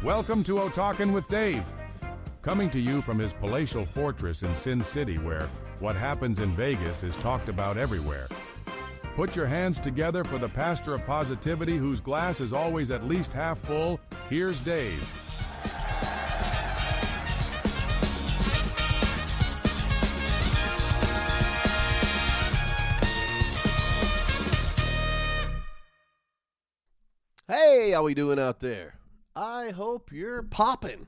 Welcome to Otakin with Dave, coming to you from his palatial fortress in Sin City, where what happens in Vegas is talked about everywhere. Put your hands together for the pastor of positivity whose glass is always at least half full. Here's Dave. Hey, how we doing out there? I hope you're popping.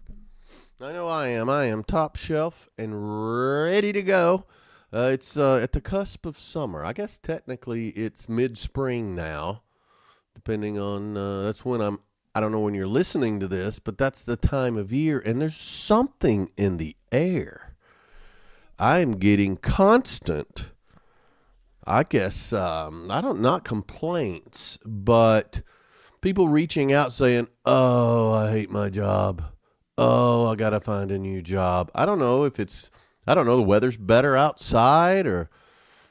I know I am. I am top shelf and ready to go. It's at the cusp of summer. I guess technically it's mid-spring now, depending on, that's when I don't know when you're listening to this, but that's the time of year, and there's something in the air. I'm getting constant, I guess, not complaints, but people reaching out saying, oh, I hate my job. Oh, I got to find a new job. I don't know, the weather's better outside, or,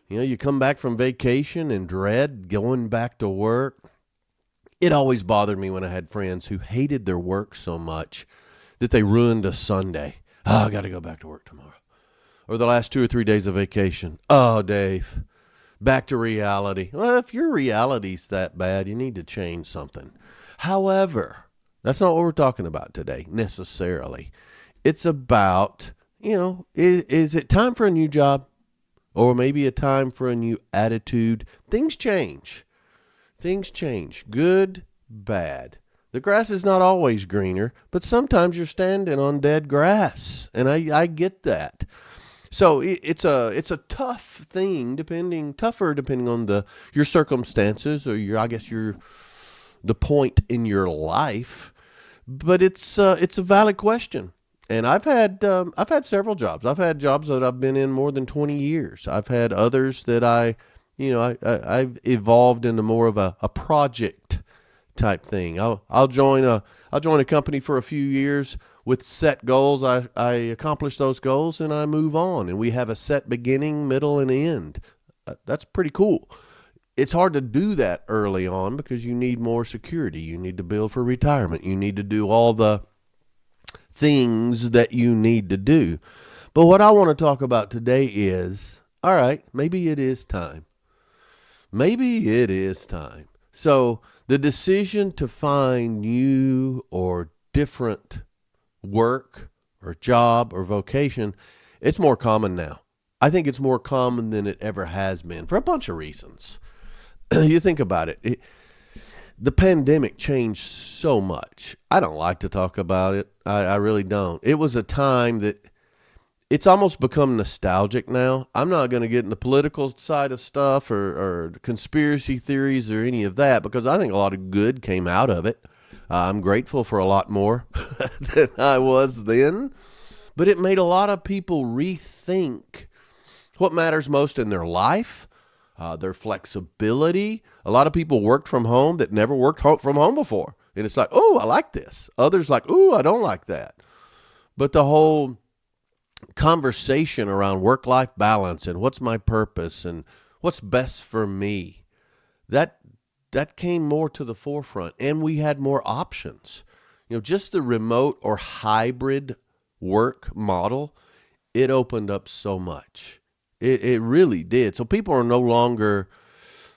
you come back from vacation and dread going back to work. It always bothered me when I had friends who hated their work so much that they ruined a Sunday. Oh, I got to go back to work tomorrow. Or the last 2 or 3 days of vacation. Oh, Dave. Back to reality. Well, if your reality's that bad, you need to change something. However, that's not what we're talking about today, necessarily. It's about, is it time for a new job? Or maybe a time for a new attitude? Things change. Good, bad. The grass is not always greener, but sometimes you're standing on dead grass. And I get that. So it's a tough thing, depending on your circumstances or the point in your life. But it's a valid question. And I've had several jobs. I've had jobs that I've been in more than 20 years. I've had others that I've evolved into more of a project type thing. I'll join a company for a few years with set goals. I accomplish those goals and I move on, and we have a set beginning, middle, and end. That's pretty cool. It's hard to do that early on because you need more security. You need to build for retirement. You need to do all the things that you need to do. But what I want to talk about today is, all right, maybe it is time. So the decision to find new or different work or job or vocation, it's more common now. I think it's more common than it ever has been for a bunch of reasons. You think about it. The pandemic changed so much. I don't like to talk about it. I really don't. It was a time that it's almost become nostalgic now. I'm not going to get in the political side of stuff or conspiracy theories or any of that, because I think a lot of good came out of it. I'm grateful for a lot more than I was then. But it made a lot of people rethink what matters most in their life, their flexibility. A lot of people worked from home that never worked from home before. And it's like, oh, I like this. Others like, oh, I don't like that. But the whole conversation around work-life balance and what's my purpose and what's best for me, that came more to the forefront, and we had more options. Just the remote or hybrid work model, it opened up so much. It really did. So people are no longer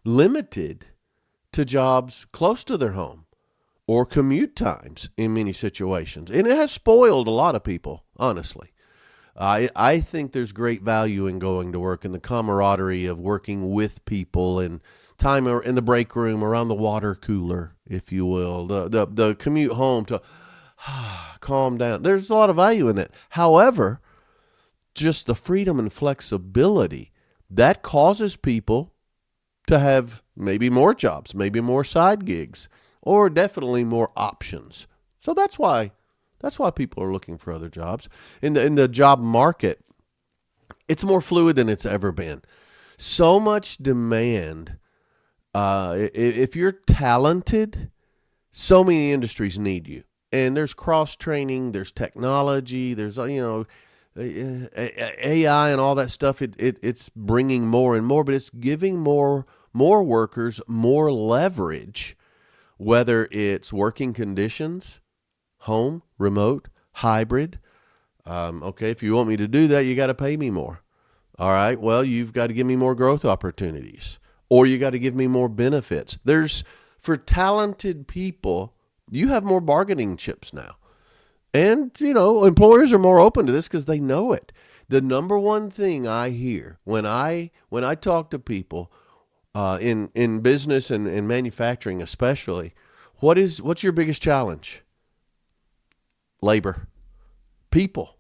limited to jobs close to their home or commute times in many situations. And it has spoiled a lot of people, honestly. I think there's great value in going to work and the camaraderie of working with people and time in the break room, around the water cooler, if you will, the commute home to calm down. There's a lot of value in it. However, just the freedom and flexibility, that causes people to have maybe more jobs, maybe more side gigs, or definitely more options. So that's why people are looking for other jobs. In the job market, it's more fluid than it's ever been. So much demand. If you're talented, so many industries need you. And there's cross-training, there's technology, there's, AI and all that stuff. It's bringing more and more, but it's giving more workers more leverage, whether it's working conditions, home, remote, hybrid. Okay, if you want me to do that, you got to pay me more. All right, well, you've got to give me more growth opportunities, or you got to give me more benefits. For talented people, you have more bargaining chips now. And, employers are more open to this because they know it. The number one thing I hear when I talk to people in business and manufacturing especially, what's your biggest challenge? Labor. People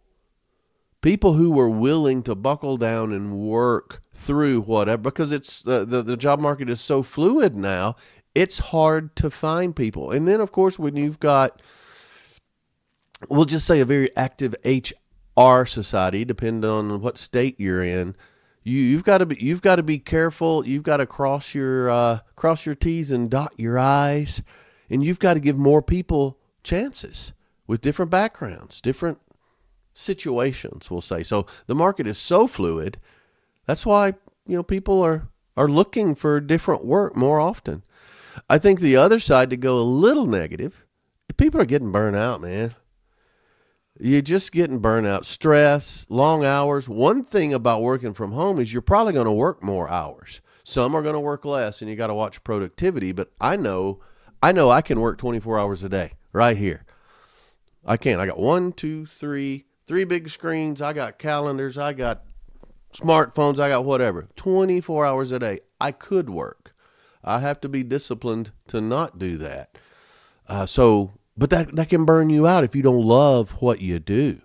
who were willing to buckle down and work through whatever, because it's the job market is so fluid now, it's hard to find people. And then, of course, when you've got, we'll just say, a very active HR society, depending on what state you're in, you've got to be careful. You've got to cross your T's and dot your I's, and you've got to give more people chances with different backgrounds, different situations, we'll say. So the market is so fluid. That's why, people are looking for different work more often. I think the other side, to go a little negative, people are getting burnt out, man. You're just getting burnt out. Stress, long hours. One thing about working from home is you're probably going to work more hours. Some are going to work less, and you got to watch productivity. But I know I can work 24 hours a day right here. I can. I got 3 big screens. I got calendars. I got smartphones. I got whatever. 24 hours a day. I could work. I have to be disciplined to not do that. But that can burn you out if you don't love what you do.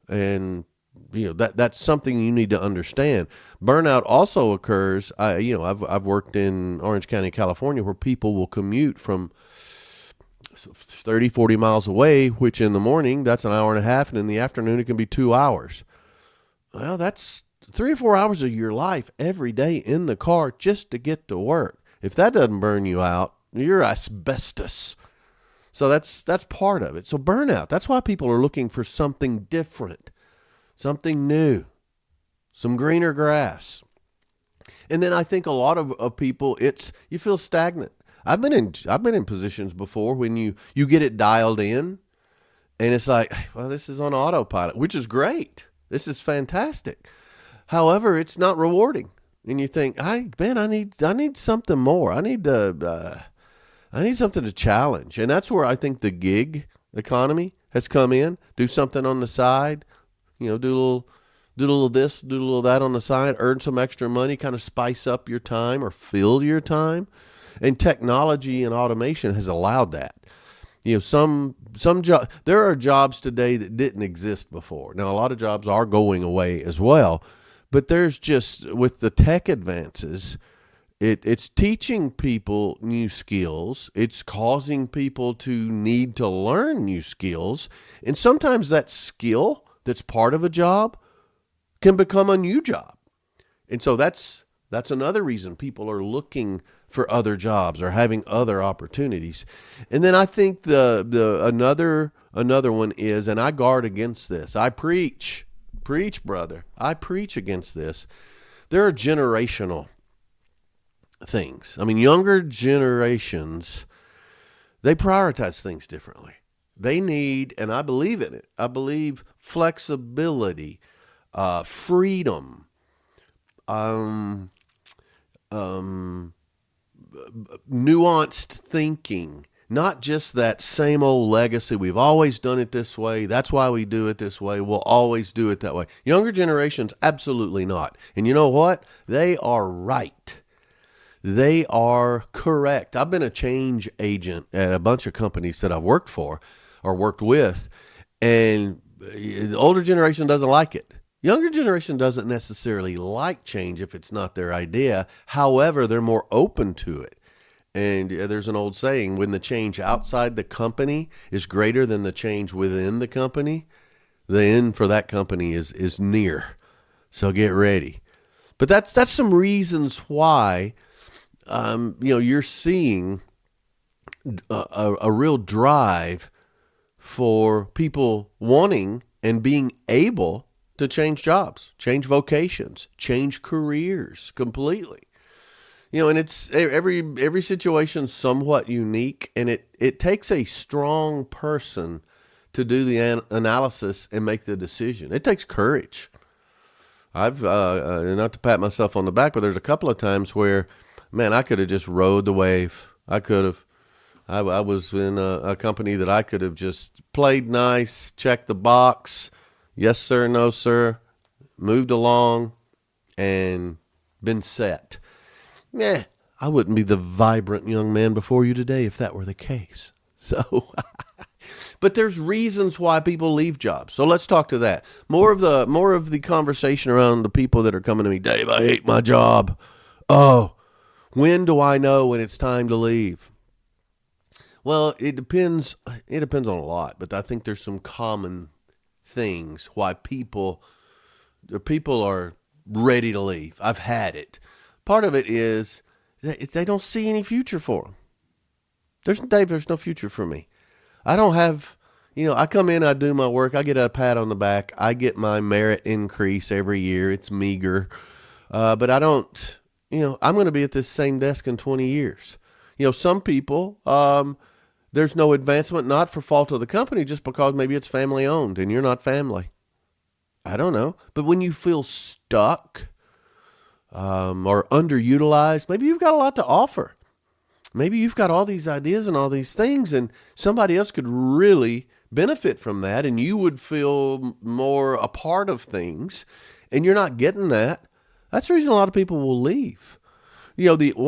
And, that's something you need to understand. Burnout also occurs. I've worked in Orange County, California, where people will commute from 30, 40 miles away, which in the morning, that's an hour and a half. And in the afternoon, it can be 2 hours. Well, that's 3 or 4 hours of your life every day in the car just to get to work. If that doesn't burn you out, you're asbestos. So that's part of it. So burnout, that's why people are looking for something different, something new, some greener grass. And then I think a lot of people, you feel stagnant. I've been in positions before when you get it dialed in, and it's like, well, this is on autopilot, which is great. This is fantastic. However, it's not rewarding. And you think, I need something more. I need something to challenge. And that's where I think the gig economy has come in. Do something on the side, do a little this, do a little that on the side, earn some extra money, kind of spice up your time or fill your time. And technology and automation has allowed that. Some there are jobs today that didn't exist before. Now, a lot of jobs are going away as well. But there's just, with the tech advances, it's teaching people new skills. It's causing people to need to learn new skills. And sometimes that skill that's part of a job can become a new job. And so that's another reason people are looking for other jobs or having other opportunities. And then I think another one is, and I guard against this. I preach, brother. I preach against this. There are generational things. I mean, younger generations, they prioritize things differently. They need, and I believe in it, I believe flexibility, freedom, nuanced thinking, not just that same old legacy. We've always done it this way. That's why we do it this way. We'll always do it that way. Younger generations, absolutely not. And you know what? They are right. They are correct. I've been a change agent at a bunch of companies that I've worked for or worked with, and the older generation doesn't like it. Younger generation doesn't necessarily like change if it's not their idea. However, they're more open to it. And there's an old saying, when the change outside the company is greater than the change within the company, the end for that company is near. So get ready. But that's some reasons why you're seeing a real drive for people wanting and being able to change jobs, change vocations, change careers completely. And it's every situation somewhat unique, and it takes a strong person to do the analysis and make the decision. It takes courage. I've, not to pat myself on the back, but there's a couple of times where, man, I could have just rode the wave. I was in a company that I could have just played nice, checked the box, yes sir, no sir, moved along, and been set. I wouldn't be the vibrant young man before you today if that were the case. So, but there's reasons why people leave jobs. So let's talk to that. More of the conversation around the people that are coming to me, Dave, I hate my job. Oh, when do I know when it's time to leave? Well, it depends. It depends on a lot, but I think there's some common things why people are ready to leave. I've had it. Part of it is that they don't see any future for them. There's no future for me. I don't have, I come in, I do my work, I get a pat on the back, I get my merit increase every year. It's meager, but I don't, I'm going to be at this same desk in 20 years. Some people, there's no advancement, not for fault of the company, just because maybe it's family owned and you're not family. I don't know. But when you feel stuck or underutilized, maybe you've got a lot to offer. Maybe you've got all these ideas and all these things, and somebody else could really benefit from that, and you would feel more a part of things, and you're not getting that. That's the reason a lot of people will leave.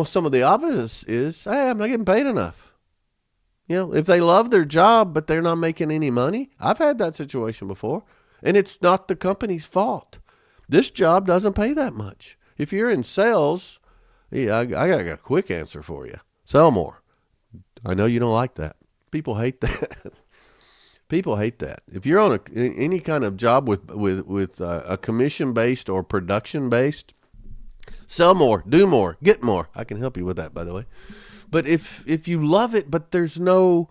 Some of the obvious is, hey, I'm not getting paid enough. If they love their job, but they're not making any money. I've had that situation before, and it's not the company's fault. This job doesn't pay that much. If you're in sales, I got a quick answer for you. Sell more. I know you don't like that. People hate that. People hate that. If you're on any kind of job with a commission-based or production-based, sell more, do more, get more. I can help you with that, by the way. But if you love it, but there's not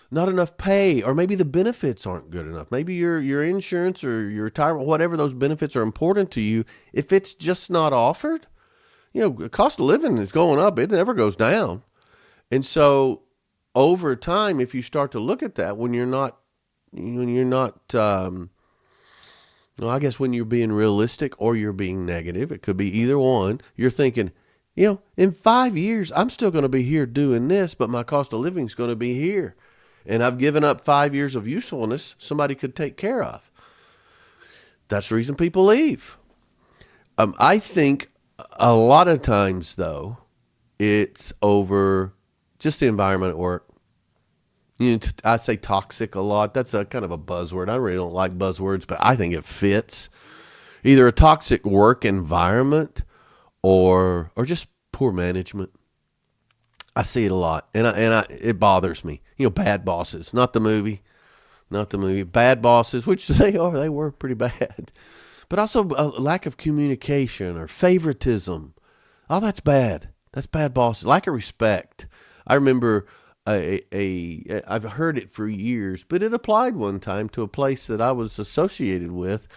enough pay, or maybe the benefits aren't good enough, maybe your insurance or your retirement, whatever those benefits are important to you, if it's just not offered, cost of living is going up. It never goes down. And so over time, if you start to look at that, when you're being realistic or you're being negative, it could be either one. You're thinking, in 5 years, I'm still going to be here doing this, but my cost of living is going to be here. And I've given up 5 years of usefulness somebody could take care of. That's the reason people leave. I think a lot of times, though, it's over just the environment at work. I say toxic a lot. That's a kind of a buzzword. I really don't like buzzwords, but I think it fits. Either a toxic work environment or just poor management. I see it a lot, and it bothers me. Bad bosses, not the movie. Bad bosses, which they were pretty bad, but also a lack of communication or favoritism. Oh, that's bad. That's bad bosses. Lack of respect. I remember I've heard it for years, but it applied one time to a place that I was associated with.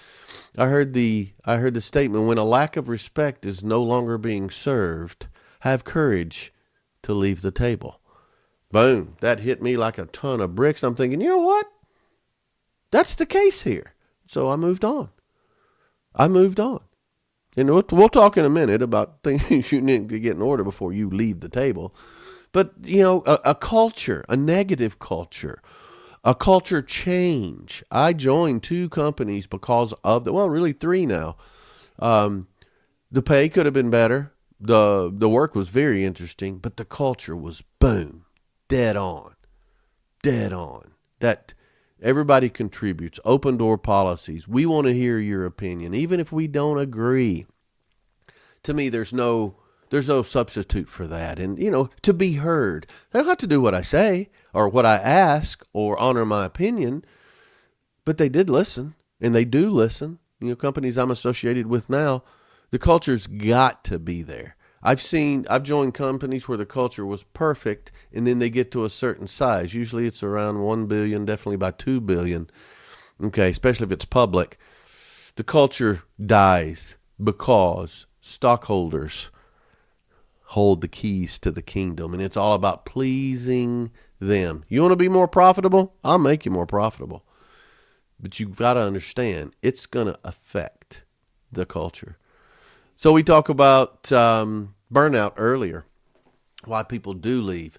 I heard the statement, when a lack of respect is no longer being served, have courage to leave the table. Boom. That hit me like a ton of bricks. I'm thinking, you know what? That's the case here. So I moved on. And we'll talk in a minute about things you need to get in order before you leave the table. But, a culture, a negative culture, a culture change. I joined 2 companies because of really 3 now. The pay could have been better. The work was very interesting, but the culture was boom, dead on. That everybody contributes, open door policies. We want to hear your opinion, even if we don't agree. To me, there's no substitute for that. And, to be heard. They don't have to do what I say or what I ask or honor my opinion, but they did listen, and they do listen. Companies I'm associated with now, the culture's got to be there. I've joined companies where the culture was perfect, and then they get to a certain size. Usually it's around 1 billion, definitely by 2 billion. Okay, especially if it's public. The culture dies because stockholders hold the keys to the kingdom, and it's all about pleasing them. You want to be more profitable? I'll make you more profitable. But you've got to understand, it's going to affect the culture. So we talk about burnout earlier, why people do leave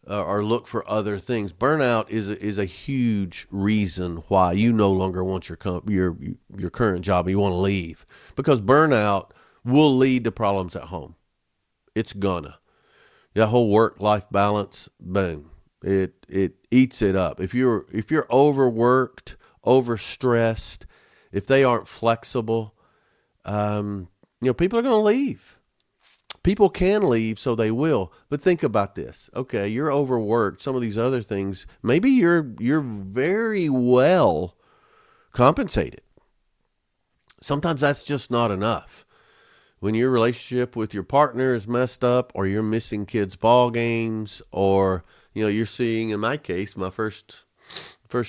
or look for other things. Burnout is a huge reason why you no longer want your current job. You want to leave because burnout will lead to problems at home. It's gonna. That whole work-life balance, boom, it eats it up. If you're overworked, overstressed, if they aren't flexible, people are going to leave. People can leave, so they will. But think about this. Okay, you're overworked. Some of these other things, maybe you're very well compensated. Sometimes that's just not enough. When your relationship with your partner is messed up, or you're missing kids' ball games, or you're seeing, in my case, my first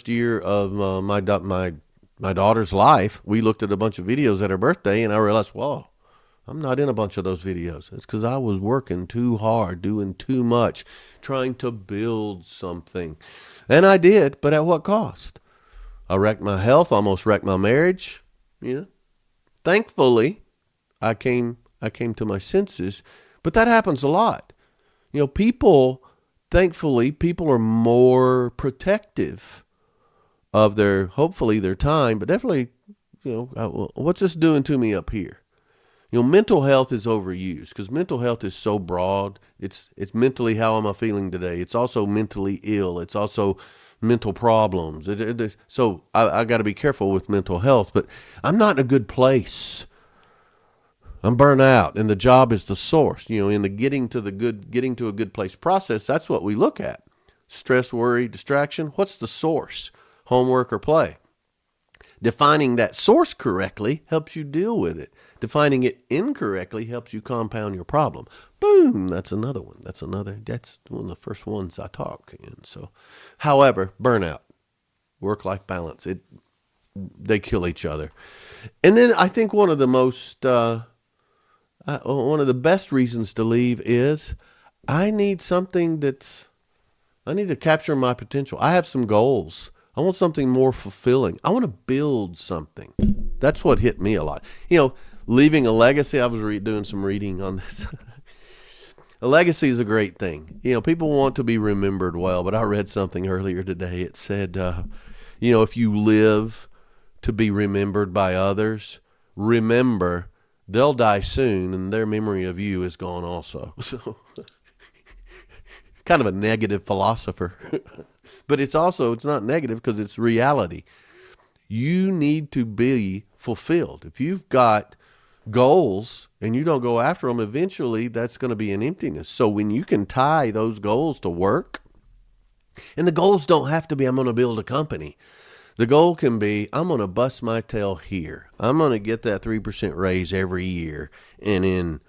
year of my daughter's life, we looked at a bunch of videos at her birthday, and I realized, whoa, I'm not in a bunch of those videos. It's because I was working too hard, doing too much, trying to build something. And I did, but at what cost? I wrecked my health, almost wrecked my marriage. Thankfully, I came to my senses, but that happens a lot. Thankfully, people are more protective of hopefully their time, but definitely, what's this doing to me up here? Mental health is overused because mental health is so broad. It's mentally, how am I feeling today? It's also mentally ill. It's also mental problems. So I got to be careful with mental health, but I'm not in a good place. I'm burnt out, and the job is the source. In the getting to a good place process, that's what we look at. Stress, worry, distraction. What's the source? Homework or play? Defining that source correctly helps you deal with it. Defining it incorrectly helps you compound your problem. Boom, that's another one. That's one of the first ones I talk in. So, however, burnout, work-life balance, they kill each other. And then I think one of the best reasons to leave is I need to capture my potential. I have some goals. I want something more fulfilling. I want to build something. That's what hit me a lot. Leaving a legacy. I was doing some reading on this. A legacy is a great thing. People want to be remembered well, but I read something earlier today. It said, if you live to be remembered by others, remember they'll die soon and their memory of you is gone also. So kind of a negative philosopher. But it's not negative because it's reality. You need to be fulfilled. If you've got goals and you don't go after them, eventually that's going to be an emptiness. So when you can tie those goals to work, and the goals don't have to be, I'm going to build a company. The goal can be, I'm going to bust my tail here. I'm going to get that 3% raise every year. And in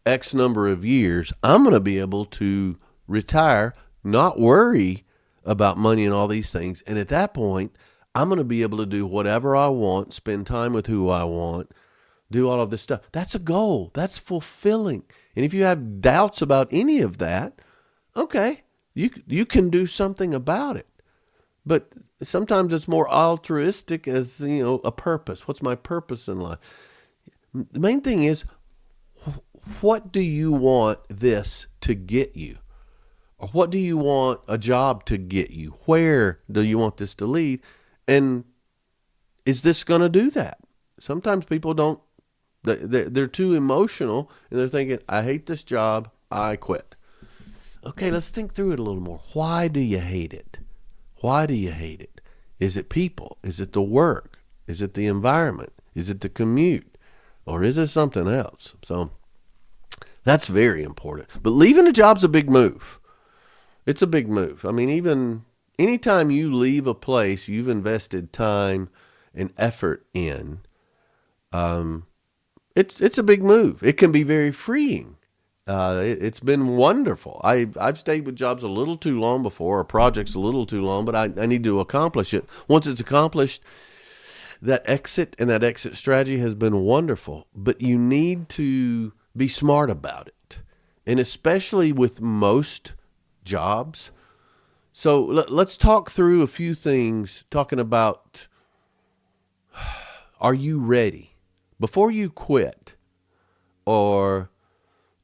X number of years, I'm going to be able to retire, not worry about money and all these things. And at that point, I'm going to be able to do whatever I want, spend time with who I want, do all of this stuff. That's a goal. That's fulfilling. And if you have doubts about any of that, okay, you can do something about it. But sometimes it's more altruistic as, a purpose. What's my purpose in life? The main thing is, what do you want this to get you? Or what do you want a job to get you? Where do you want this to lead? And is this going to do that? Sometimes people don't, they're too emotional and they're thinking, I hate this job, I quit. Okay, let's think through it a little more. Why do you hate it? Why do you hate it? Is it people? Is it the work? Is it the environment? Is it the commute? Or is it something else? So that's very important. But leaving a job's a big move. It's a big move. I mean, even anytime you leave a place you've invested time and effort in, it's a big move. It can be very freeing. It's been wonderful. I've stayed with jobs a little too long before, or projects a little too long, but I need to accomplish it. Once it's accomplished, that exit strategy has been wonderful, but you need to be smart about it. And especially with most jobs. So let's talk through a few things, talking about Are you ready? Before you quit or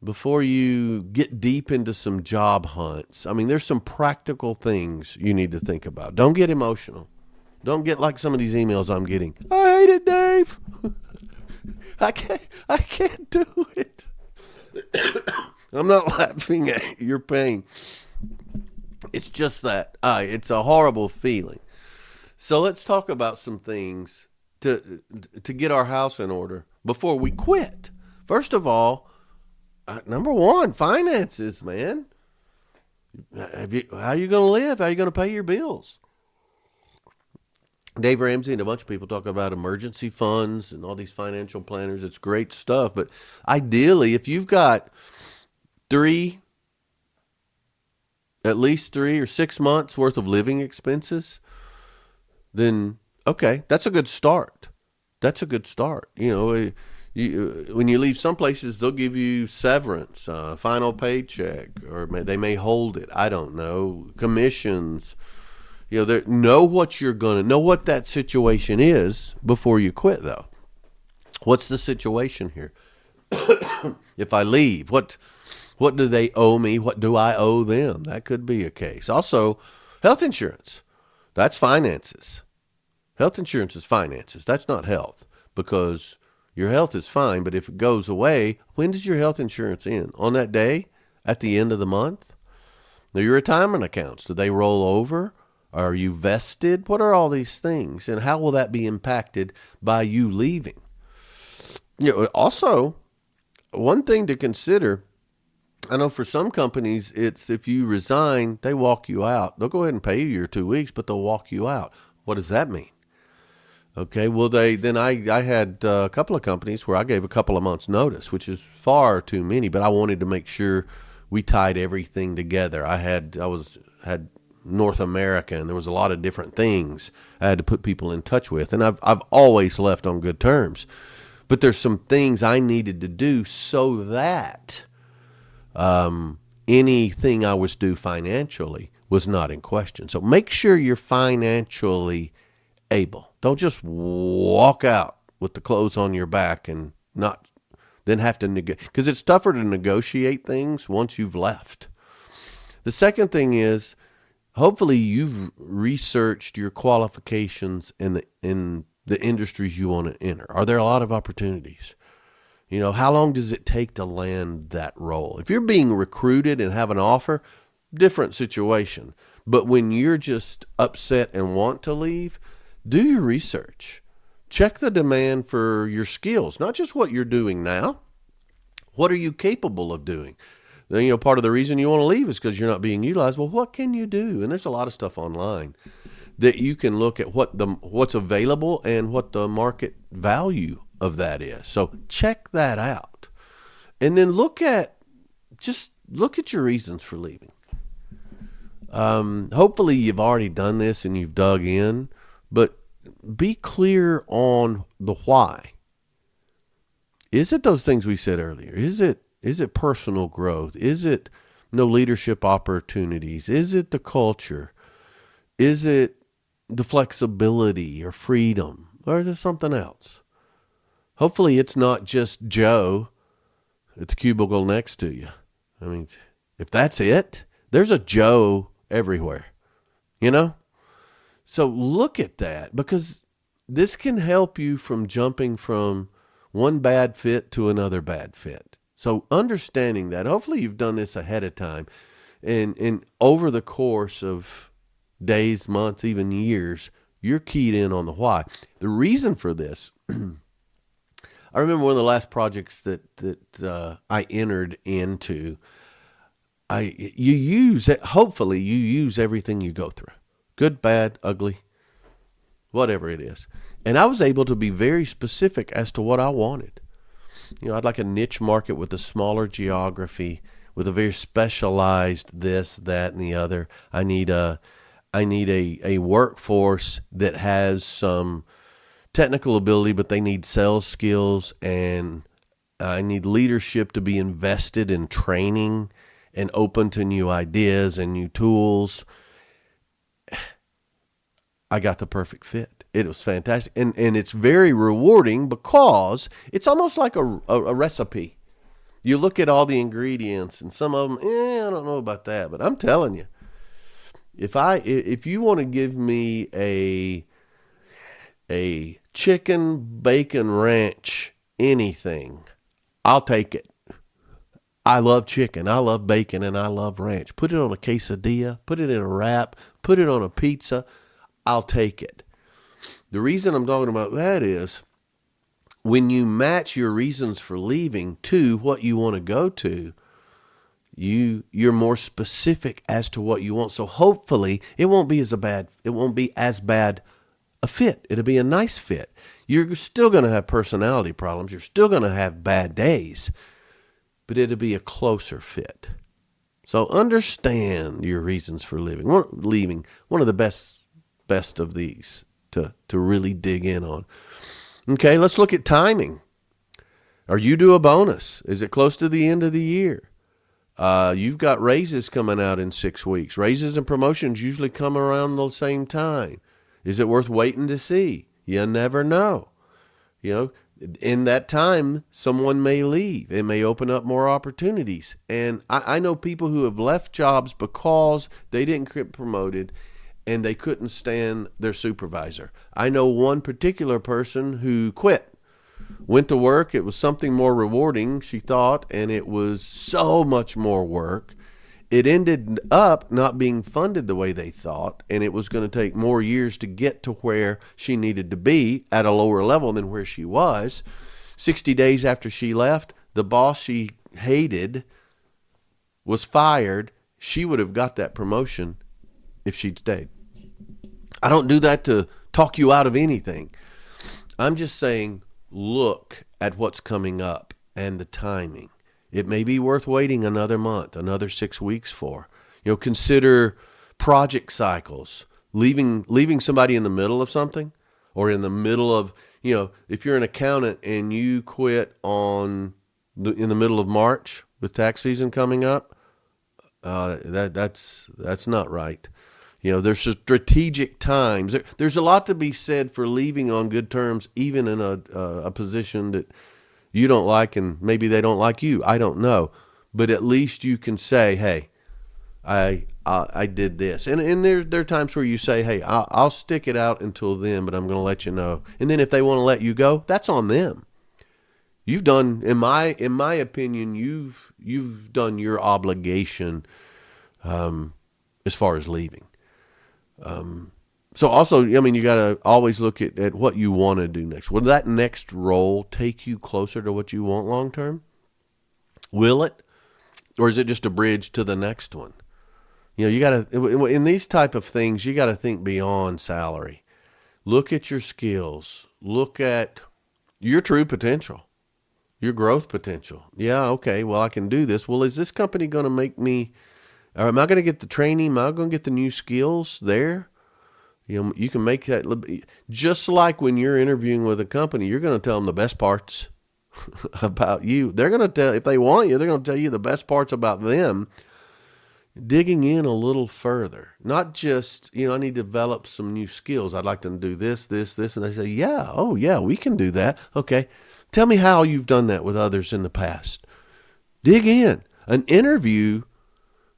before you get deep into some job hunts, I mean, there's some practical things you need to think about. Don't get emotional. Don't get like some of these emails I'm getting. I hate it, Dave. I can't do it. I'm not laughing at your pain. It's just that it's a horrible feeling. So let's talk about some things to get our house in order before we quit. First of all, number one, finances, man. How are you going to live? How are you going to pay your bills? Dave Ramsey and a bunch of people talk about emergency funds and all these financial planners. It's great stuff. But ideally, if you've got at least 3 or 6 months worth of living expenses, then okay, that's a good start. That's a good start. You know, when you leave some places, they'll give you severance, final paycheck, or they may hold it. I don't know. Commissions. You know, know what that situation is before you quit, though. What's the situation here? If I leave, what do they owe me? What do I owe them? That could be a case. Also, health insurance. That's finances. Health insurance is finances. That's not health, because your health is fine, but if it goes away, when does your health insurance end? On that day? At the end of the month? Now, your retirement accounts, do they roll over? Are you vested? What are all these things? And how will that be impacted by you leaving? You know, also, one thing to consider, I know for some companies, it's if you resign, they walk you out. They'll go ahead and pay you your 2 weeks, but they'll walk you out. What does that mean? Okay, well, I had a couple of companies where I gave a couple of months notice, which is far too many, but I wanted to make sure we tied everything together. I had North America, and there was a lot of different things I had to put people in touch with, and I've always left on good terms. But there's some things I needed to do so that anything I was due financially was not in question. So make sure you're financially able. Don't just walk out with the clothes on your back and not then have to negotiate, because it's tougher to negotiate things once you've left. The second thing is, hopefully you've researched your qualifications in the industries you want to enter. Are there a lot of opportunities? You know, how long does it take to land that role? If you're being recruited and have an offer, different situation. But when you're just upset and want to leave, do your research. Check the demand for your skills, not just what you're doing now. What are you capable of doing? You know, part of the reason you want to leave is because you're not being utilized. Well, what can you do? And there's a lot of stuff online that you can look at what's available and what the market value of that is. So check that out. And then look at your reasons for leaving. Hopefully you've already done this and you've dug in, but be clear on the why. Is it those things we said earlier? Is it personal growth? Is it no leadership opportunities? Is it the culture? Is it the flexibility or freedom? Or is it something else? Hopefully it's not just Joe at the cubicle next to you. I mean, if that's it, there's a Joe everywhere, you know? So look at that, because this can help you from jumping from one bad fit to another bad fit. So understanding that, hopefully you've done this ahead of time, and over the course of days, months, even years, you're keyed in on the why. The reason for this, I remember one of the last projects that I entered into, hopefully you use everything you go through. Good, bad, ugly, whatever it is. And I was able to be very specific as to what I wanted. You know, I'd like a niche market with a smaller geography, with a very specialized this, that, and the other. I need a workforce that has some technical ability, but they need sales skills, and I need leadership to be invested in training and open to new ideas and new tools. I got the perfect fit. It was fantastic. And it's very rewarding because it's almost like a recipe. You look at all the ingredients and some of them, I don't know about that. But I'm telling you, if you want to give me a chicken bacon ranch anything, I'll take it. I love chicken, I love bacon, and I love ranch. Put it on a quesadilla, put it in a wrap, put it on a pizza, I'll take it. The reason I'm talking about that is when you match your reasons for leaving to what you want to go to, you're more specific as to what you want. So hopefully it won't be as bad a fit. It'll be a nice fit. You're still going to have personality problems. You're still going to have bad days, but it'll be a closer fit. So understand your reasons for leaving. One of the best of these to really dig in on. Okay, let's look at timing. Are you due a bonus? Is it close to the end of the year? You've got raises coming out in 6 weeks. Raises and promotions usually come around the same time. Is it worth waiting to see? You never know. In that time, someone may leave. It may open up more opportunities. And I know people who have left jobs because they didn't get promoted and they couldn't stand their supervisor. I know one particular person who quit, went to work. It was something more rewarding, she thought, and it was so much more work. It ended up not being funded the way they thought, and it was going to take more years to get to where she needed to be at a lower level than where she was. 60 days after she left, the boss she hated was fired. She would have got that promotion if she'd stayed. I don't do that to talk you out of anything. I'm just saying, look at what's coming up and the timing. It may be worth waiting another month, another 6 weeks for. Consider project cycles. Leaving somebody in the middle of something, or in the middle of, if you're an accountant and you quit in the middle of March with tax season coming up, that's not right. There's strategic times. There's a lot to be said for leaving on good terms, even in a position that you don't like, and maybe they don't like you. I don't know. But at least you can say, hey, I did this. And there are times where you say, hey, I'll stick it out until then, but I'm going to let you know. And then if they want to let you go, that's on them. You've done, in my opinion, you've done your obligation as far as leaving. So also, you got to always look at what you want to do next. Will that next role take you closer to what you want long term? Will it? Or is it just a bridge to the next one? You got to, in these type of things, you got to think beyond salary. Look at your skills. Look at your true potential, your growth potential. Yeah, okay, well, I can do this. Well, is this company going to make me, or am I going to get the training? Am I going to get the new skills there? You can make that, just like when you're interviewing with a company, you're going to tell them the best parts about you. They're going to tell, if they want you, they're going to tell you the best parts about them. Digging in a little further, not just, I need to develop some new skills. I'd like to do this. And they say, yeah, oh yeah, we can do that. Okay. Tell me how you've done that with others in the past. Dig in. An interview,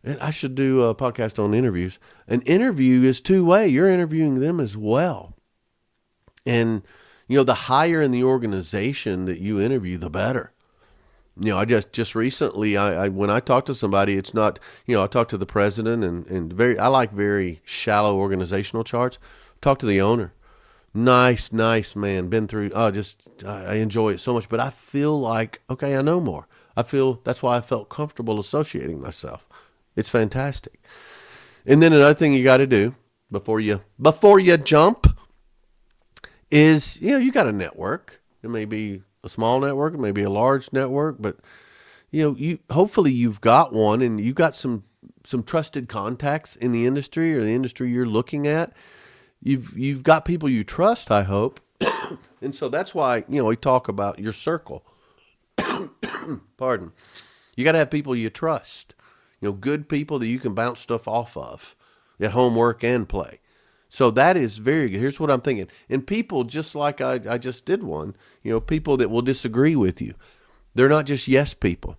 and I should do a podcast on interviews. An interview is two-way. You're interviewing them as well. And, the higher in the organization that you interview, the better. I just recently, when I talk to somebody, it's not, I talk to the president and I like very shallow organizational charts. Talk to the owner. Nice man. Been through, I enjoy it so much, but I feel like, okay, I know more. That's why I felt comfortable associating myself. It's fantastic. And then another thing you got to do before you jump is, you got to network. It may be a small network, it may be a large network, but hopefully you've got one and you've got some trusted contacts in the industry or the industry you're looking at. You've got people you trust, I hope. And so that's why, we talk about your circle. Pardon. You got to have people you trust. Good people that you can bounce stuff off of at home, work, and play. So that is very good. Here's what I'm thinking. And people, just like I just did one, people that will disagree with you. They're not just yes people.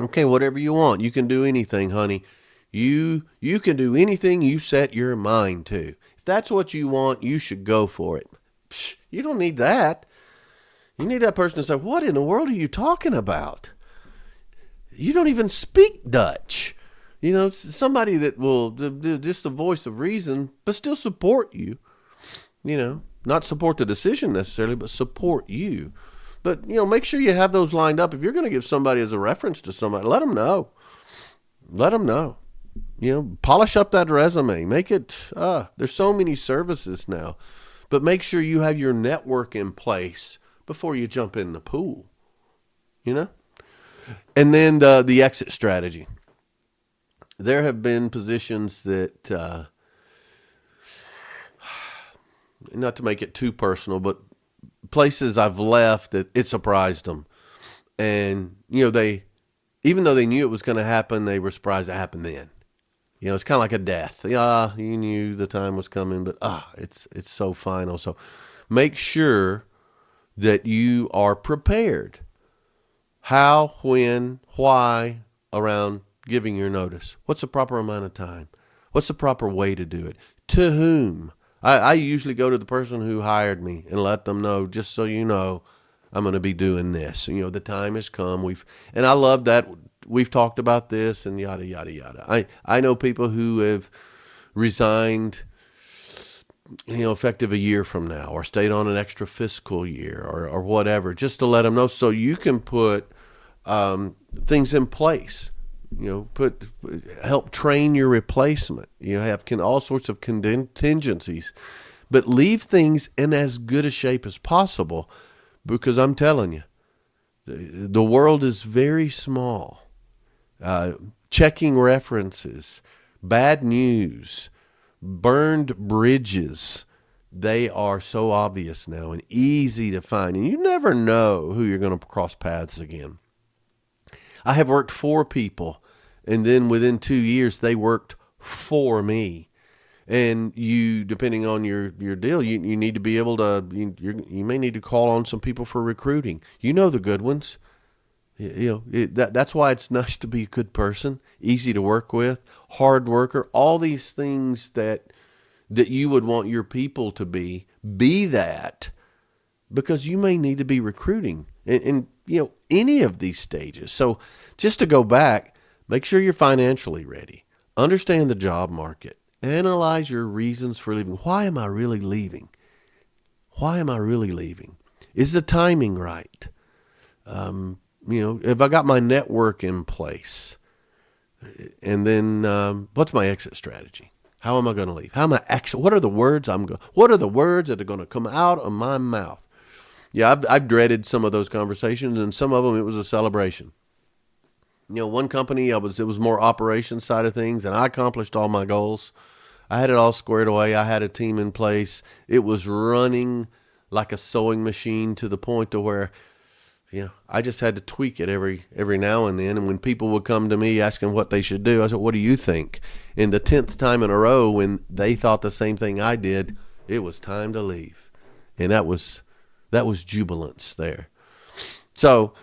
Okay, whatever you want. You can do anything, honey. You can do anything you set your mind to. If that's what you want, you should go for it. Psh, you don't need that. You need that person to say, what in the world are you talking about? You don't even speak Dutch. Somebody that will just the voice of reason, but still support you. Not support the decision necessarily, but support you. But, make sure you have those lined up. If you're going to give somebody as a reference to somebody, let them know. Let them know. Polish up that resume. Make it, there's so many services now. But make sure you have your network in place before you jump in the pool. And then the exit strategy. There have been positions that, not to make it too personal, but places I've left that it surprised them. And, even though they knew it was going to happen, they were surprised it happened then. It's kind of like a death. Yeah, you knew the time was coming, but it's so final. So make sure that you are prepared. How, when, why around giving your notice. What's the proper amount of time? What's the proper way to do it? To whom? I usually go to the person who hired me and let them know, just so you know, I'm going to be doing this. The time has come. And I love that we've talked about this and yada, yada, yada. I know people who have resigned, effective a year from now, or stayed on an extra fiscal year or whatever, just to let them know so you can put things in place. Help train your replacement. Have all sorts of contingencies, but leave things in as good a shape as possible, because I'm telling you, the world is very small. Checking references, bad news, burned bridges, they are so obvious now and easy to find, and you never know who you're going to cross paths again. I have worked for people, and then within 2 years, they worked for me. And you, depending on your deal, you need to be able to, you may need to call on some people for recruiting. The good ones. That's why it's nice to be a good person, easy to work with, hard worker, all these things that you would want your people to be that, because you may need to be recruiting in any of these stages. So just to go back, make sure you're financially ready. Understand the job market. Analyze your reasons for leaving. Why am I really leaving? Why am I really leaving? Is the timing right? If I got my network in place, and then what's my exit strategy? How am I going to leave? What are the words that are going to come out of my mouth? Yeah, I've dreaded some of those conversations, and some of them it was a celebration. One company it was more operations side of things, and I accomplished all my goals. I had it all squared away. I had a team in place. It was running like a sewing machine to the point to where, I just had to tweak it every now and then. And when people would come to me asking what they should do, I said, "What do you think?" And the 10th time in a row, when they thought the same thing I did, it was time to leave, and that was jubilance there. So,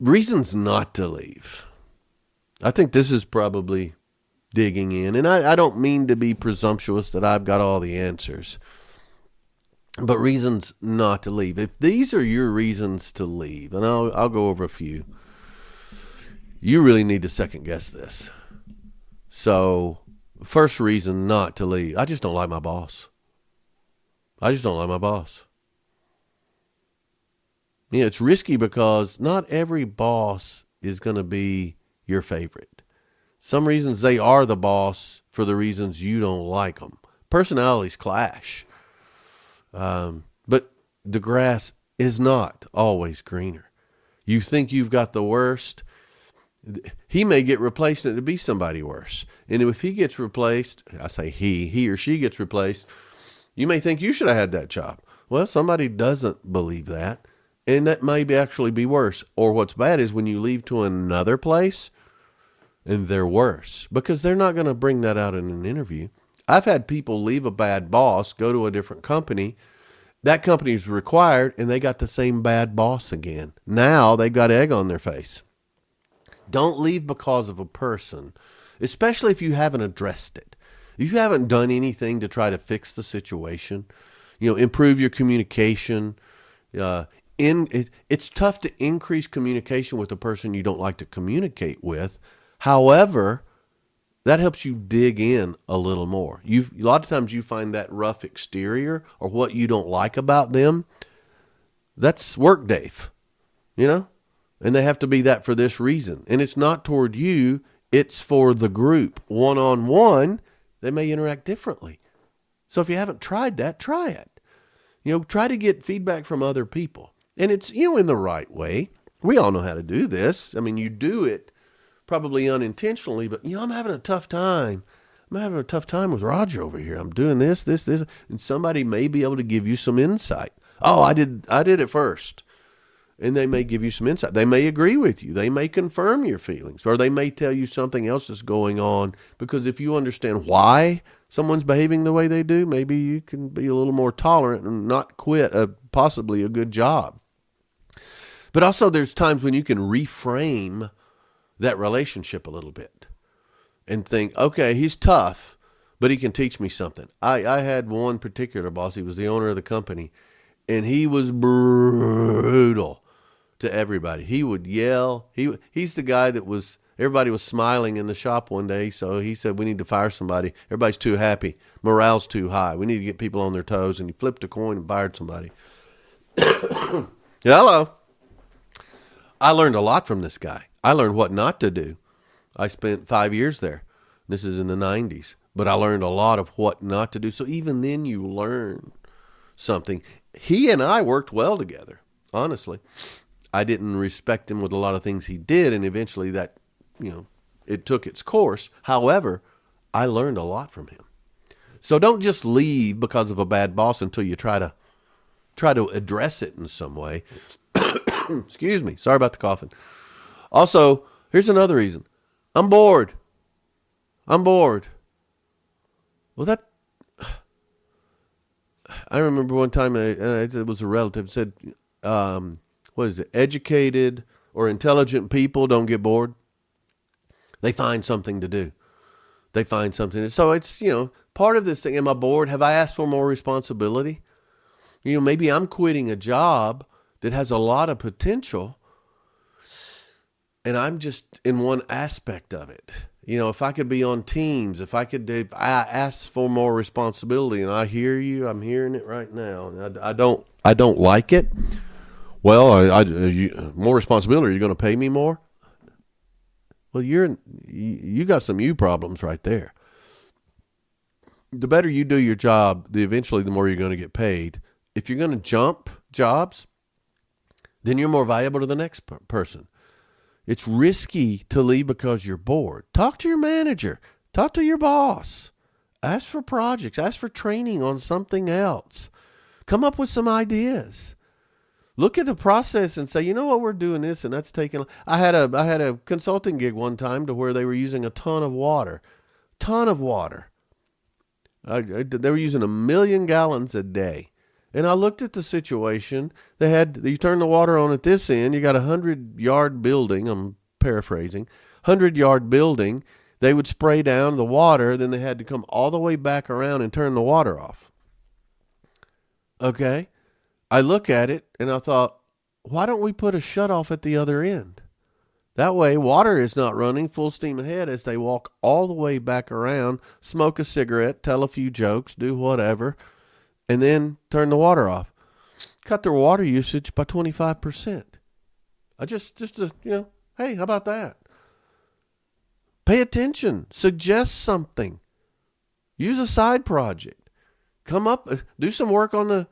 reasons not to leave. I think this is probably digging in. And I don't mean to be presumptuous that I've got all the answers. But reasons not to leave. If these are your reasons to leave, and I'll go over a few, you really need to second guess this. So, first reason not to leave. I just don't like my boss. It's risky because not every boss is going to be your favorite. Some reasons they are the boss for the reasons you don't like them. Personalities clash. But the grass is not always greener. You think you've got the worst. He may get replaced and it'll be somebody worse. And if he gets replaced, I say he or she gets replaced, you may think you should have had that job. Well, somebody doesn't believe that. And that may actually be worse. Or what's bad is when you leave to another place and they're worse, because they're not going to bring that out in an interview. I've had people leave a bad boss, go to a different company. That company's required, and they got the same bad boss again. Now they've got egg on their face. Don't leave because of a person, especially if you haven't addressed it. If you haven't done anything to try to fix the situation, improve your communication. It's tough to increase communication with a person you don't like to communicate with. However, that helps you dig in a little more. A lot of times you find that rough exterior or what you don't like about them. That's work, Dave, and they have to be that for this reason. And it's not toward you. It's for the group. One-on-one, they may interact differently. So if you haven't tried that, try it. Try to get feedback from other people. And it's, in the right way. We all know how to do this. I mean, you do it probably unintentionally, but, I'm having a tough time. I'm having a tough time with Roger over here. I'm doing this, and somebody may be able to give you some insight. Oh, I did it first. And they may give you some insight. They may agree with you. They may confirm your feelings, or they may tell you something else is going on. Because if you understand why someone's behaving the way they do, maybe you can be a little more tolerant and not quit possibly a good job. But also there's times when you can reframe that relationship a little bit and think, okay, he's tough, but he can teach me something. I had one particular boss. He was the owner of the company, and he was brutal to everybody. He would yell. He's the guy that everybody was smiling in the shop one day, so he said, we need to fire somebody. Everybody's too happy. Morale's too high. We need to get people on their toes, and he flipped a coin and fired somebody. Hello. I learned a lot from this guy. I learned what not to do. I spent 5 years there. This is in the 90s. But I learned a lot of what not to do. So even then you learn something. He and I worked well together, honestly. I didn't respect him with a lot of things he did, and eventually that, it took its course. However, I learned a lot from him. So don't just leave because of a bad boss until you try to address it in some way. Excuse me. Sorry about the coughing. Also, here's another reason. I'm bored. Well, I remember one time it was a relative said, what is it? Educated or intelligent people don't get bored. They find something to do. So it's, part of this thing. Am I bored? Have I asked for more responsibility? Maybe I'm quitting a job that has a lot of potential, and I'm just in one aspect of it. If I could be on teams, if I ask for more responsibility, and I hear you, I'm hearing it right now, and I don't like it. Well, more responsibility. Are you going to pay me more? Well, you got some you problems right there. The better you do your job, eventually the more you're going to get paid. If you're going to jump jobs, then you're more valuable to the next person. It's risky to leave because you're bored. Talk to your manager. Talk to your boss. Ask for projects. Ask for training on something else. Come up with some ideas. Look at the process and say, what, we're doing this, and that's taking. I had a consulting gig one time to where they were using a ton of water. They were using 1 million gallons a day. And I looked at the situation. You turn the water on at this end. You got a 100-yard building. I'm paraphrasing. 100-yard building. They would spray down the water. Then they had to come all the way back around and turn the water off. Okay. I look at it and I thought, why don't we put a shutoff at the other end? That way water is not running full steam ahead as they walk all the way back around, smoke a cigarette, tell a few jokes, do whatever, and then turn the water off. Cut their water usage by 25%. Hey, how about that? Pay attention. Suggest something. Use a side project. Come up, do some work on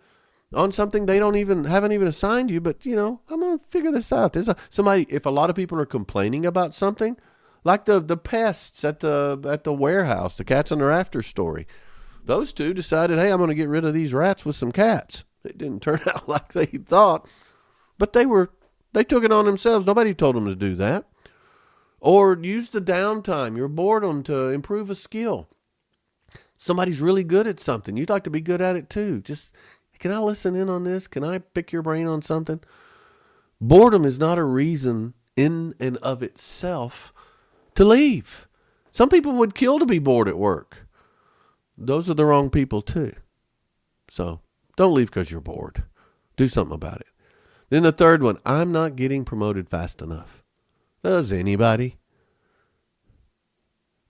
something they haven't even assigned you, but I'm gonna figure this out. If a lot of people are complaining about something, like the pests at the warehouse, the cats on the rafter story. Those two decided, hey, I'm going to get rid of these rats with some cats. It didn't turn out like they thought, but they took it on themselves. Nobody told them to do that. Or use the downtime, your boredom, to improve a skill. Somebody's really good at something. You'd like to be good at it too. Just, can I listen in on this? Can I pick your brain on something? Boredom is not a reason in and of itself to leave. Some people would kill to be bored at work. Those are the wrong people too. So don't leave because you're bored. Do something about it. Then the third one, I'm not getting promoted fast enough. Does anybody?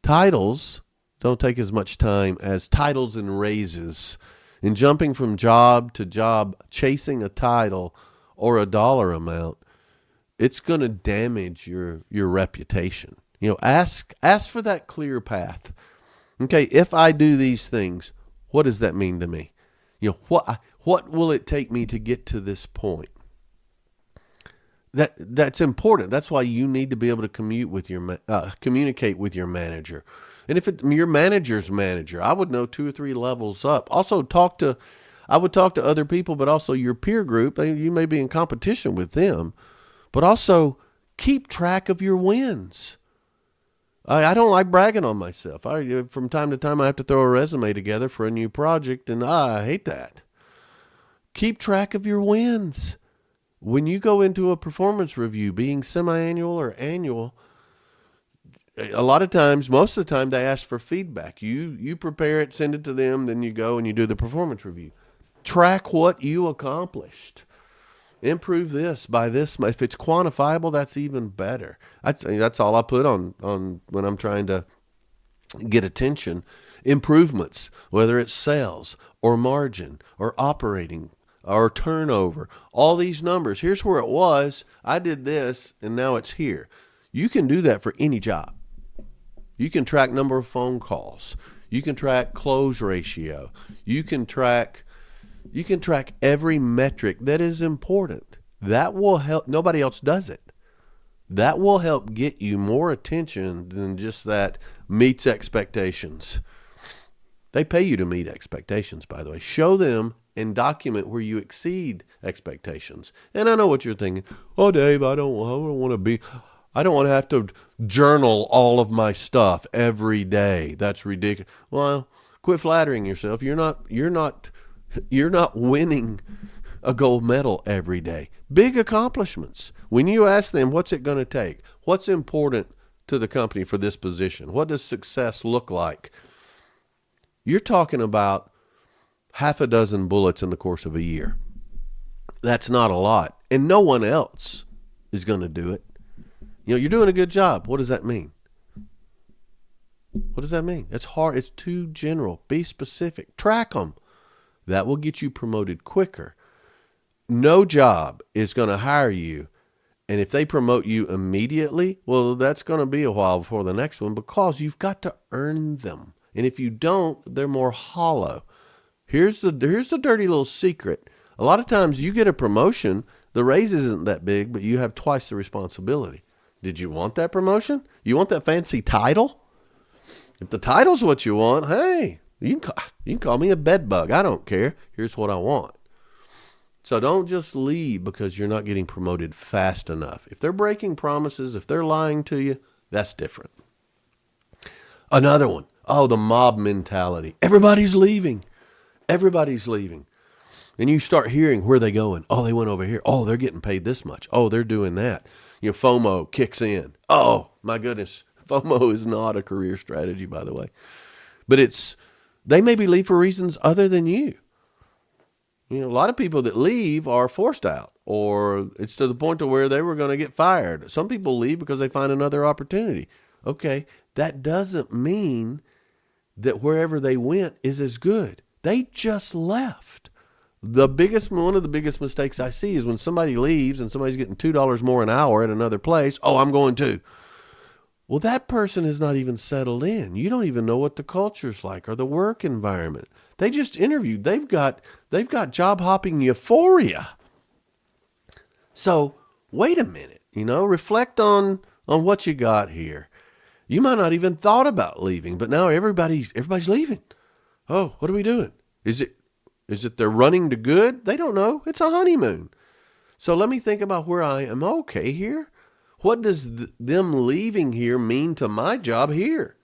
Titles don't take as much time as titles and raises. In jumping from job to job, chasing a title or a dollar amount, it's going to damage your reputation. Ask for that clear path. Okay, if I do these things, what does that mean to me? What will it take me to get to this point? That's important. That's why you need to be able to communicate with your manager. And if your manager's manager, I would know 2 or 3 levels up. Also I would talk to other people, but also your peer group. You may be in competition with them, but also keep track of your wins. I don't like bragging on myself. From time to time, I have to throw a resume together for a new project, and I hate that. Keep track of your wins. When you go into a performance review, being semi-annual or annual, a lot of times, most of the time, they ask for feedback. You prepare it, send it to them, then you go and you do the performance review. Track what you accomplished. Improve this by this. If it's quantifiable, that's even better. That's all I put on when I'm trying to get attention. Improvements, whether it's sales or margin or operating or turnover, all these numbers. Here's where it was. I did this, and now it's here. You can do that for any job. You can track number of phone calls. You can track close ratio. You can track every metric that is important. That will help. Nobody else does it. That will help get you more attention than just that meets expectations. They pay you to meet expectations, by the way. Show them and document where you exceed expectations. And I know what you're thinking. Oh, Dave, I don't want to have to journal all of my stuff every day. That's ridiculous. Well, quit flattering yourself. You're not winning a gold medal every day. Big accomplishments. When you ask them, what's it going to take? What's important to the company for this position? What does success look like? You're talking about 6 bullets in the course of a year. That's not a lot. And no one else is going to do it. You're doing a good job. What does that mean? What does that mean? It's hard. It's too general. Be specific. Track them. That will get you promoted quicker. No job is going to hire you. And if they promote you immediately, well, that's going to be a while before the next one because you've got to earn them. And if you don't, they're more hollow. Here's the dirty little secret. A lot of times you get a promotion, the raise isn't that big, but you have twice the responsibility. Did you want that promotion? You want that fancy title? If the title's what you want, hey, you can call me a bed bug. I don't care. Here's what I want. So don't just leave because you're not getting promoted fast enough. If they're breaking promises, if they're lying to you, that's different. Another one. Oh, the mob mentality. Everybody's leaving. Everybody's leaving. And you start hearing where they going. Oh, they went over here. Oh, they're getting paid this much. Oh, they're doing that. FOMO kicks in. Oh, my goodness. FOMO is not a career strategy, by the way. But they maybe leave for reasons other than you. A lot of people that leave are forced out, or it's to the point to where they were going to get fired. Some people leave because they find another opportunity. Okay, that doesn't mean that wherever they went is as good. They just left. One of the biggest mistakes I see is when somebody leaves and somebody's getting $2 more an hour at another place. Oh, I'm going too. Well, that person is not even settled in. You don't even know what the culture's like or the work environment. They just interviewed. They've got job hopping euphoria. So wait a minute, reflect on what you got here. You might not even thought about leaving, but now everybody's leaving. Oh, what are we doing? Is it they're running to good? They don't know. It's a honeymoon. So let me think about where I am okay here. What does them leaving here mean to my job here?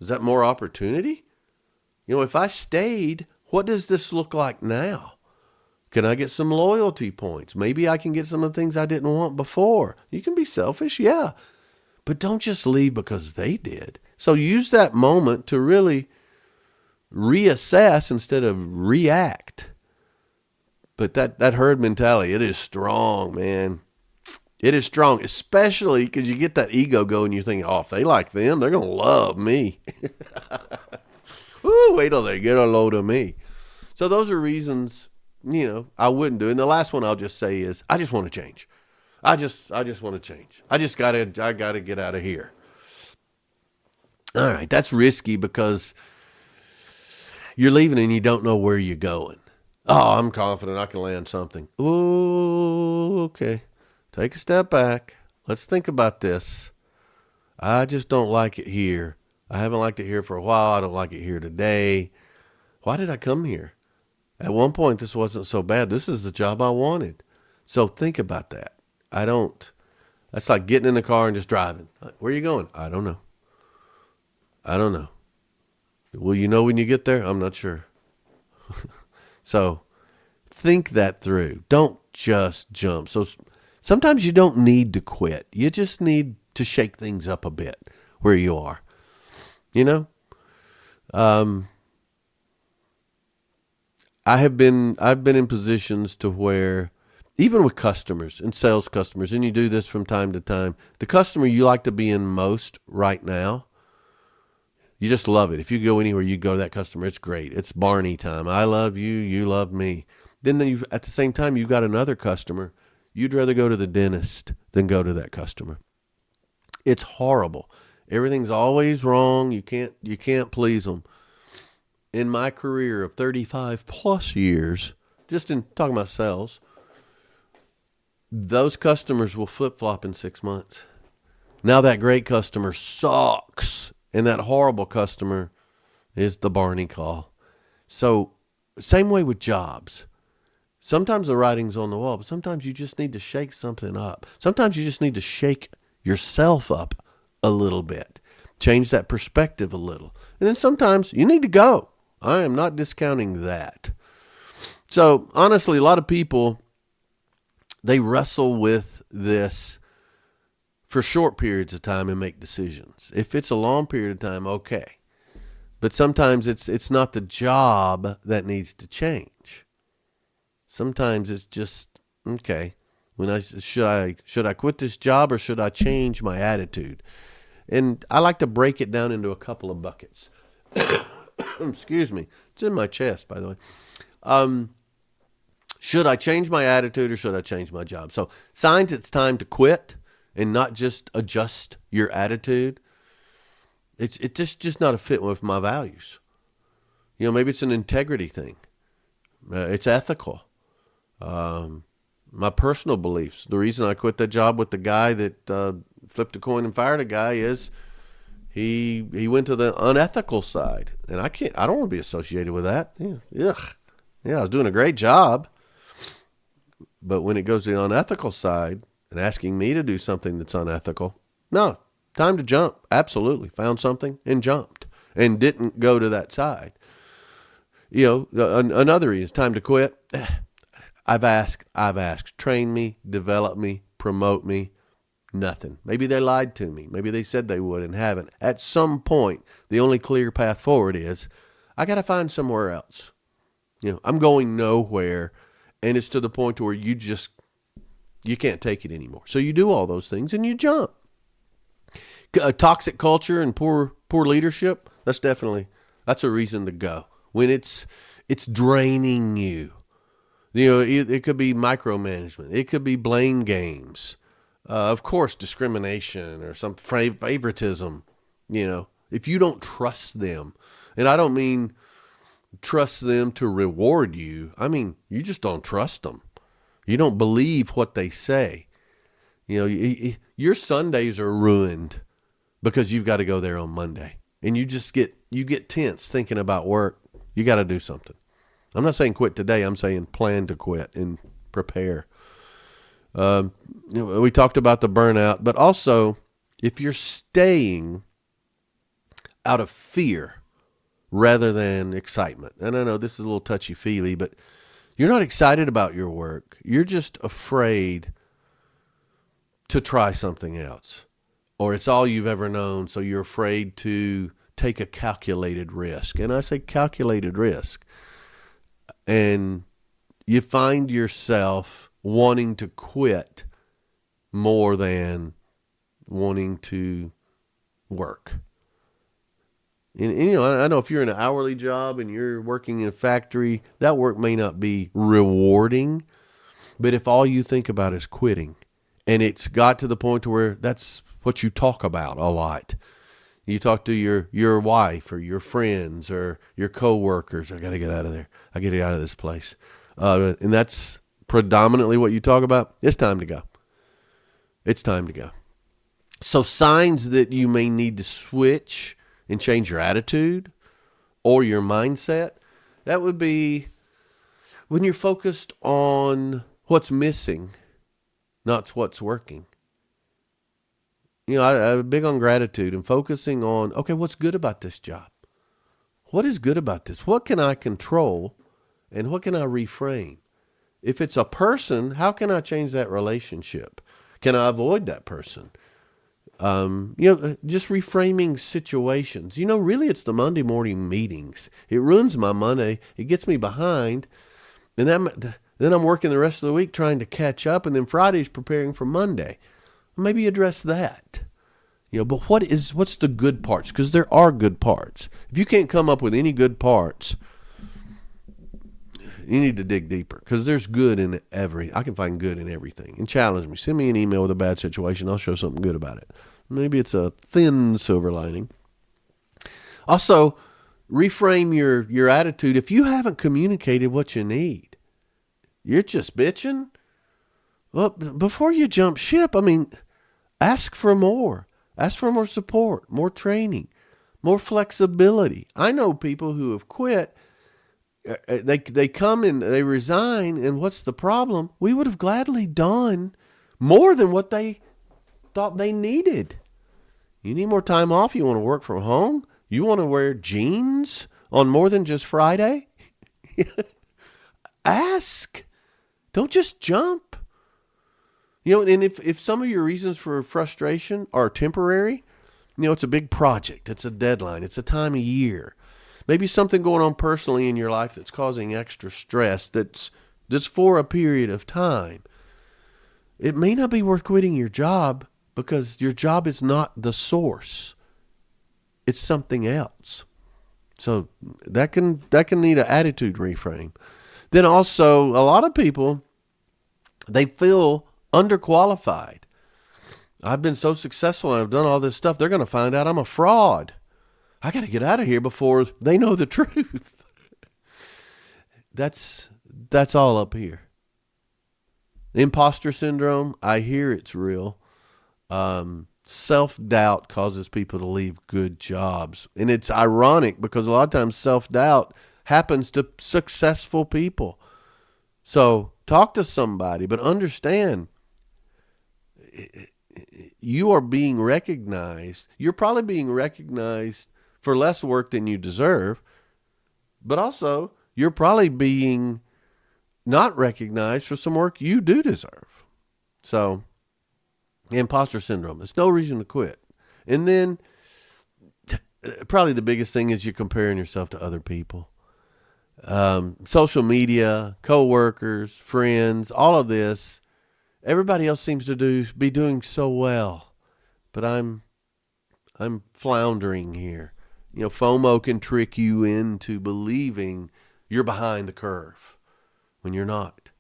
Is that more opportunity? If I stayed, what does this look like now? Can I get some loyalty points? Maybe I can get some of the things I didn't want before. You can be selfish, yeah. But don't just leave because they did. So use that moment to really reassess instead of react. But that herd mentality, it is strong, man. It is strong, especially because you get that ego going. You're thinking, if they like them, they're going to love me. Ooh, wait till they get a load of me. So those are reasons, I wouldn't do it. And the last one I'll just say is, I just want to change. I just want to change. I gotta get out of here. All right, that's risky because you're leaving and you don't know where you're going. Oh, I'm confident I can land something. Oh, okay. Take a step back. Let's think about this. I just don't like it here. I haven't liked it here for a while. I don't like it here today. Why did I come here? At one point, this wasn't so bad. This is the job I wanted. So think about that. That's like getting in the car and just driving. Where are you going? I don't know. Will you know when you get there? I'm not sure. So think that through. Don't just jump. So sometimes you don't need to quit. You just need to shake things up a bit where you are. I've been in positions to where, even with customers and sales customers, and you do this from time to time, the customer you like to be in most right now, you just love it. If you go anywhere, you go to that customer. It's great. It's Barney time. I love you. You love me. Then at the same time, you've got another customer. You'd rather go to the dentist than go to that customer. It's horrible. Everything's always wrong. You can't please them. In my career of 35 plus years, just in talking about sales, those customers will flip-flop in 6 months. Now that great customer sucks, and that horrible customer is the Barney call. So same way with jobs. Sometimes the writing's on the wall, but sometimes you just need to shake something up. Sometimes you just need to shake yourself up a little bit. Change that perspective a little. And then sometimes you need to go. I am not discounting that. So honestly, a lot of people, they wrestle with this for short periods of time and make decisions. If it's a long period of time, okay. But sometimes it's not the job that needs to change. Sometimes it's just, okay, should I quit this job or should I change my attitude? And I like to break it down into a couple of buckets. Excuse me. It's in my chest, by the way. Should I change my attitude or should I change my job? So signs it's time to quit and not just adjust your attitude. It's just not a fit with my values. Maybe it's an integrity thing. It's ethical. My personal beliefs. The reason I quit that job with the guy that flipped a coin and fired a guy is he went to the unethical side, and I don't want to be associated with that. Yeah, I was doing a great job, but when it goes to the unethical side and asking me to do something that's unethical, no, time to jump. Absolutely, found something and jumped, and didn't go to that side. Another reason, time to quit. I've asked, train me, develop me, promote me. Nothing. Maybe they lied to me. Maybe they said they would and haven't. At some point, the only clear path forward is I got to find somewhere else. I'm going nowhere, and it's to the point where you can't take it anymore. So you do all those things and you jump. A toxic culture and poor leadership, that's a reason to go. When it's draining you. It could be micromanagement. It could be blame games. Of course, discrimination or some favoritism, if you don't trust them, and I don't mean trust them to reward you. I mean, you just don't trust them. You don't believe what they say. Your Sundays are ruined because you've got to go there on Monday, and you get tense thinking about work. You got to do something. I'm not saying quit today. I'm saying plan to quit and prepare. We talked about the burnout, but also if you're staying out of fear, rather than excitement. And I know this is a little touchy-feely, but you're not excited about your work. You're just afraid to try something else. Or it's all you've ever known, so you're afraid to take a calculated risk. And I say calculated risk. And you find yourself wanting to quit more than wanting to work. And I know if you're in an hourly job and you're working in a factory, that work may not be rewarding. But if all you think about is quitting, and it's got to the point where that's what you talk about a lot. You talk to your wife or your friends or your coworkers. I got to get out of there. I got to get out of this place. And that's predominantly what you talk about. It's time to go. It's time to go. So signs that you may need to switch and change your attitude or your mindset, that would be when you're focused on what's missing, not what's working. I'm big on gratitude and focusing on, okay, what's good about this job? What is good about this? What can I control and what can I reframe? If it's a person, how can I change that relationship? Can I avoid that person? Just reframing situations. Really it's the Monday morning meetings. It ruins my Monday. It gets me behind. And then I'm working the rest of the week trying to catch up. And then Friday's preparing for Monday. Maybe address that. But what's the good parts? Because there are good parts. If you can't come up with any good parts, you need to dig deeper, because there's good in I can find good in everything. And challenge me. Send me an email with a bad situation. I'll show something good about it. Maybe it's a thin silver lining. Also, reframe your attitude. If you haven't communicated what you need, you're just bitching. Well, before you jump ship, ask for more. Ask for more support, more training, more flexibility. I know people who have quit. They come and they resign, and what's the problem? We would have gladly done more than what they thought they needed. You need more time off? You want to work from home? You want to wear jeans on more than just Friday? Ask. Don't just jump. And if some of your reasons for frustration are temporary, it's a big project. It's a deadline. It's a time of year. Maybe something going on personally in your life that's causing extra stress that's just for a period of time. It may not be worth quitting your job because your job is not the source. It's something else. So that can need an attitude reframe. Then also, a lot of people, they feel underqualified. I've been so successful and I've done all this stuff. They're going to find out I'm a fraud. I got to get out of here before they know the truth. That's all up here. Imposter syndrome, I hear it's real. Self-doubt causes people to leave good jobs. And it's ironic because a lot of times self-doubt happens to successful people. So talk to somebody, but understand you are being recognized. You're probably being recognized for less work than you deserve, but also you're probably being not recognized for some work you do deserve. So imposter syndrome, it's no reason to quit. And then probably the biggest thing is you're comparing yourself to other people. Social media, coworkers, friends, all of this, everybody else seems to be doing so well, but I'm floundering here. FOMO can trick you into believing you're behind the curve when you're not.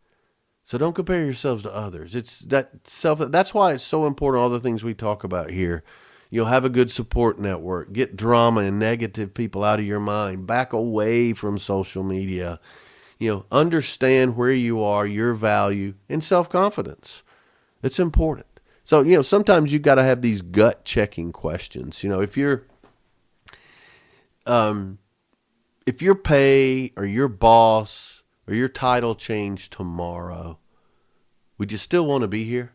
So don't compare yourselves to others. That's why it's so important, all the things we talk about here. Have a good support network. Get drama and negative people out of your mind. Back away from social media. Understand where you are, your value, and self-confidence. It's important. So, sometimes you've got to have these gut checking questions. If your pay or your boss or your title changed tomorrow, would you still want to be here?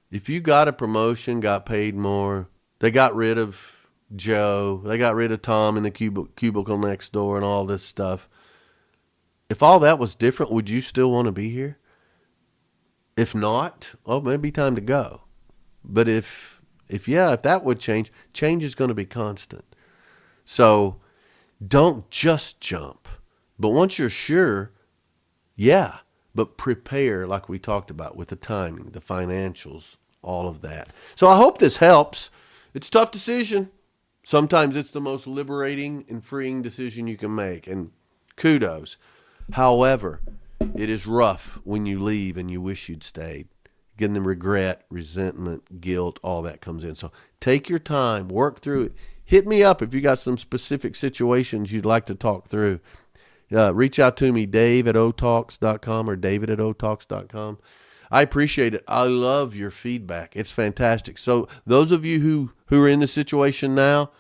If you got a promotion, got paid more, they got rid of Joe. They got rid of Tom in the cubicle next door and all this stuff. If all that was different, would you still want to be here? If not, well, maybe time to go. But if that would change is going to be constant. So don't just jump. But once you're sure, yeah, but prepare like we talked about with the timing, the financials, all of that. So I hope this helps. It's a tough decision. Sometimes it's the most liberating and freeing decision you can make. And kudos. However, it is rough when you leave and you wish you'd stayed. Getting the regret, resentment, guilt, all that comes in. So take your time, work through it. Hit me up if you got some specific situations you'd like to talk through. Reach out to me, dave@otalks.com or david@otalks.com. I appreciate it. I love your feedback. It's fantastic. So those of you who are in the situation now,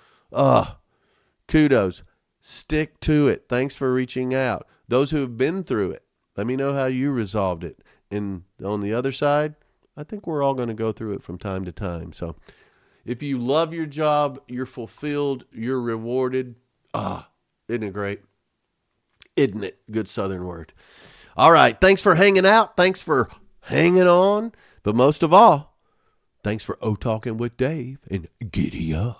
kudos. Stick to it. Thanks for reaching out. Those who have been through it, let me know how you resolved it. And on the other side, I think we're all going to go through it from time to time. So if you love your job, you're fulfilled, you're rewarded. Isn't it great? Isn't it? Good Southern word. All right. Thanks for hanging out. Thanks for hanging on. But most of all, thanks for O-Talking with Dave and Giddyup.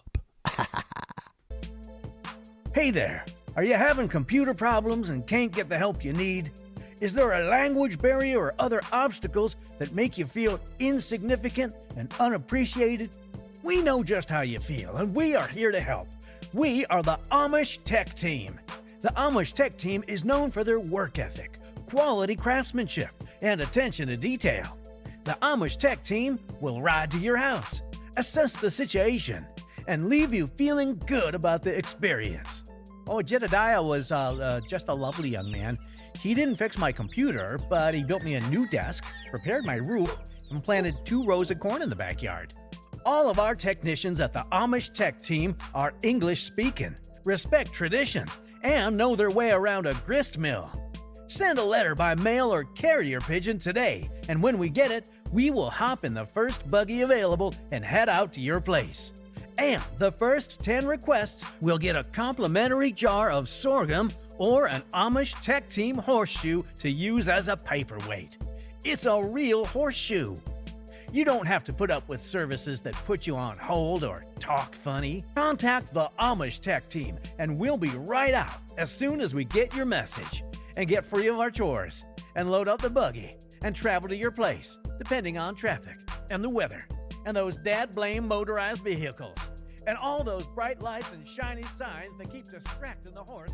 Hey there. Are you having computer problems and can't get the help you need? Is there a language barrier or other obstacles that make you feel insignificant and unappreciated? We know just how you feel, and we are here to help. We are the Amish Tech Team. The Amish Tech Team is known for their work ethic, quality craftsmanship, and attention to detail. The Amish Tech Team will ride to your house, assess the situation, and leave you feeling good about the experience. Oh, Jedediah was just a lovely young man. He didn't fix my computer, but he built me a new desk, repaired my roof, and planted 2 rows of corn in the backyard. All of our technicians at the Amish Tech Team are English speaking, respect traditions, and know their way around a grist mill. Send a letter by mail or carrier pigeon today, and when we get it, we will hop in the first buggy available and head out to your place. And the first 10 requests will get a complimentary jar of sorghum or an Amish Tech Team horseshoe to use as a paperweight. It's a real horseshoe. You don't have to put up with services that put you on hold or talk funny. Contact the Amish Tech Team and we'll be right out as soon as we get your message. And get free of our chores and load up the buggy and travel to your place, depending on traffic and the weather and those dad-blame motorized vehicles and all those bright lights and shiny signs that keep distracting the horse